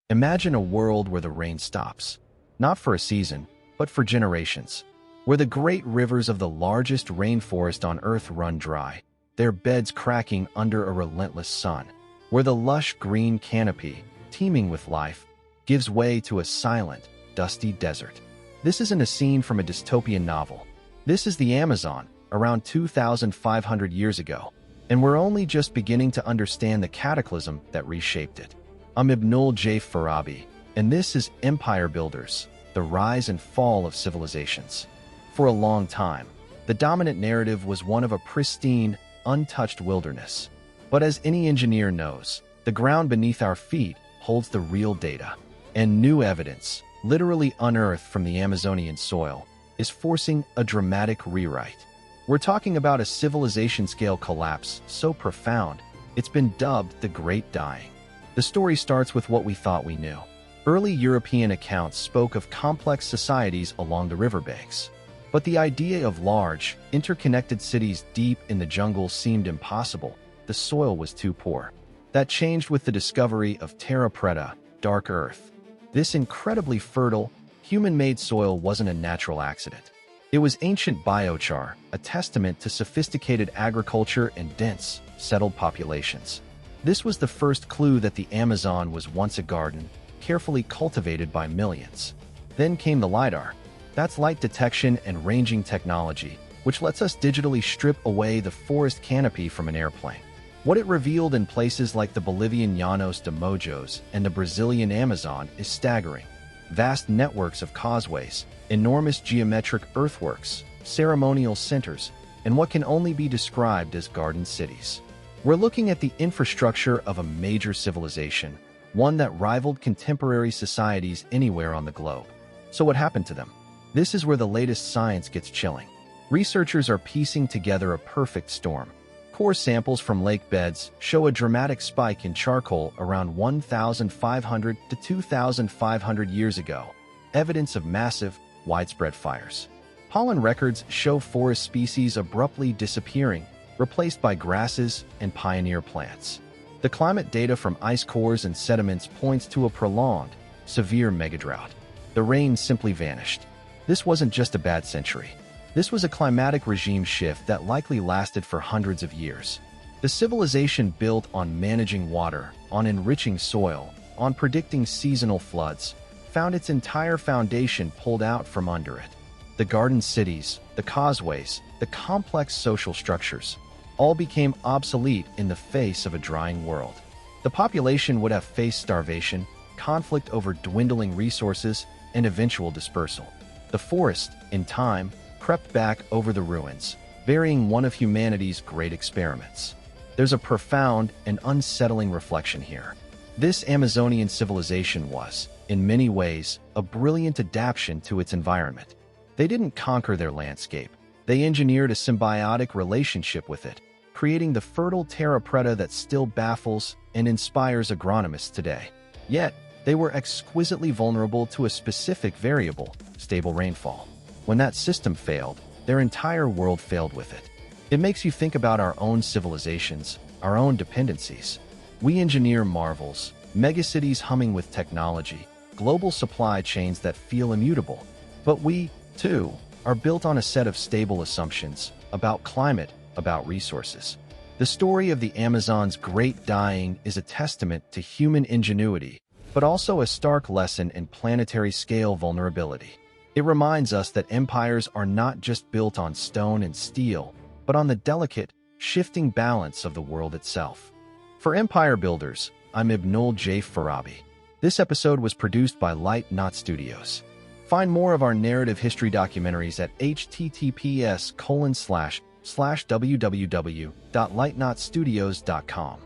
Imagine a world where the rain stops, not for a season, but for generations, where the great rivers of the largest rainforest on Earth run dry, their beds cracking under a relentless sun, where the lush green canopy, teeming with life, gives way to a silent, dusty desert. This isn't a scene from a dystopian novel. This is the Amazon, around 2,500 years ago, and we're only just beginning to understand the cataclysm that reshaped it. I'm Ibnul J. Farabi, and this is Empire Builders, the rise and fall of civilizations. For a long time, the dominant narrative was one of a pristine, untouched wilderness. But as any engineer knows, the ground beneath our feet holds the real data, and new evidence, literally unearthed from the Amazonian soil, is forcing a dramatic rewrite. We're talking about a civilization-scale collapse so profound, it's been dubbed the Great Dying. The story starts with what we thought we knew. Early European accounts spoke of complex societies along the riverbanks. But the idea of large, interconnected cities deep in the jungle seemed impossible. The soil was too poor. That changed with the discovery of terra preta, dark earth. This incredibly fertile, human-made soil wasn't a natural accident. It was ancient biochar, a testament to sophisticated agriculture and dense, settled populations. This was the first clue that the Amazon was once a garden, carefully cultivated by millions. Then came the LiDAR. That's light detection and ranging technology, which lets us digitally strip away the forest canopy from an airplane. What it revealed in places like the Bolivian Llanos de Mojos and the Brazilian Amazon is staggering. Vast networks of causeways, enormous geometric earthworks, ceremonial centers, and what can only be described as garden cities. We're looking at the infrastructure of a major civilization, one that rivaled contemporary societies anywhere on the globe. So what happened to them? This is where the latest science gets chilling. Researchers are piecing together a perfect storm. Core samples from lake beds show a dramatic spike in charcoal around 1,500 to 2,500 years ago, evidence of massive, widespread fires. Pollen records show forest species abruptly disappearing, replaced by grasses and pioneer plants. The climate data from ice cores and sediments points to a prolonged, severe megadrought. The rain simply vanished. This wasn't just a bad century. This was a climatic regime shift that likely lasted for hundreds of years. The civilization built on managing water, on enriching soil, on predicting seasonal floods, found its entire foundation pulled out from under it. The garden cities, the causeways, the complex social structures, all became obsolete in the face of a drying world. The population would have faced starvation, conflict over dwindling resources, and eventual dispersal. The forest, in time, crept back over the ruins, burying one of humanity's great experiments. There's a profound and unsettling reflection here. This Amazonian civilization was, in many ways, a brilliant adaptation to its environment. They didn't conquer their landscape. They engineered a symbiotic relationship with it, creating the fertile terra preta that still baffles and inspires agronomists today. Yet, they were exquisitely vulnerable to a specific variable, stable rainfall. When that system failed, their entire world failed with it. It makes you think about our own civilizations, our own dependencies. We engineer marvels, megacities humming with technology, global supply chains that feel immutable. But we, too, are built on a set of stable assumptions about climate, about resources. The story of the Amazon's great dying is a testament to human ingenuity, but also a stark lesson in planetary-scale vulnerability. It reminds us that empires are not just built on stone and steel, but on the delicate, shifting balance of the world itself. For Empire Builders, I'm Ibnul J. Farabi. This episode was produced by Light Knot Studios. Find more of our narrative history documentaries at https://www.lightknotstudios.com.